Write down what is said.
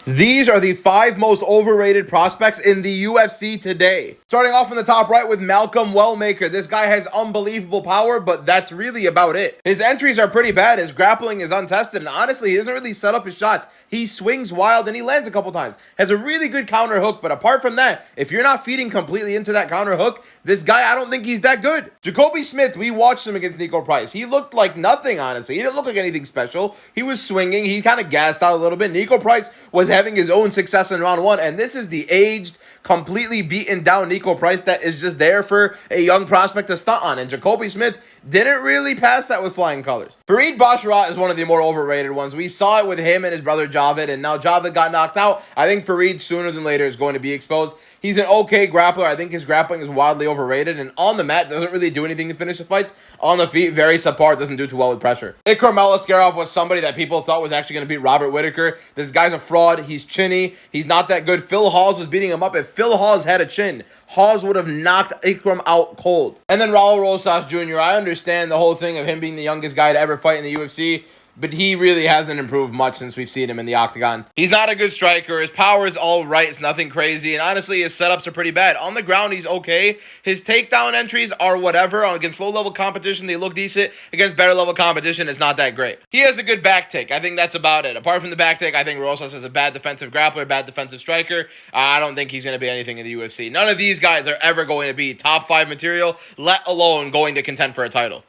These are the 5 most overrated prospects in the UFC today. Starting off in the top right with Malcolm Wellmaker. This guy has unbelievable power, but that's really about it. His entries are pretty bad. His grappling is untested, and honestly, he doesn't really set up his shots. He swings wild and he lands a couple times. Has a really good counter hook, but apart from that, if you're not feeding completely into that counter hook, this guy, I don't think he's that good. Jacoby Smith, we watched him against Nico Price. He looked like nothing, honestly. He didn't look like anything special. He was swinging. He kind of gassed out a little bit. Nico Price was having his own success in round 1, and this is the aged, completely beaten down Nico Price that is just there for a young prospect to stunt on, and Jacoby Smith didn't really pass that with flying colors. Fareed Basharat is one of the more overrated ones. We saw it with him and his brother Javid, and now Javid got knocked out. I think Fareed sooner than later is going to be exposed. He's an okay grappler. I think his grappling is wildly overrated, and on the mat doesn't really do anything to finish the fights. On the feet, very subpar, doesn't do too well with pressure. Ikram Alaskarov was somebody that people thought was actually going to beat Robert Whitaker. This guy's a fraud. He's chinny. He's not that good. Phil Hawes was beating him up. If Phil Hawes had a chin, Hawes would have knocked Ikram out cold. And then Raul Rosas Jr., I understand the whole thing of him being the youngest guy to ever fight in the UFC, but he really hasn't improved much since we've seen him in the octagon. He's not a good striker. His power is all right. It's nothing crazy. And honestly, his setups are pretty bad. On the ground, he's okay. His takedown entries are whatever. Against low-level competition, they look decent. Against better-level competition, it's not that great. He has a good back take. I think that's about it. Apart from the back take, I think Rosas is a bad defensive grappler, bad defensive striker. I don't think he's going to be anything in the UFC. None of these guys are ever going to be top 5 material, let alone going to contend for a title.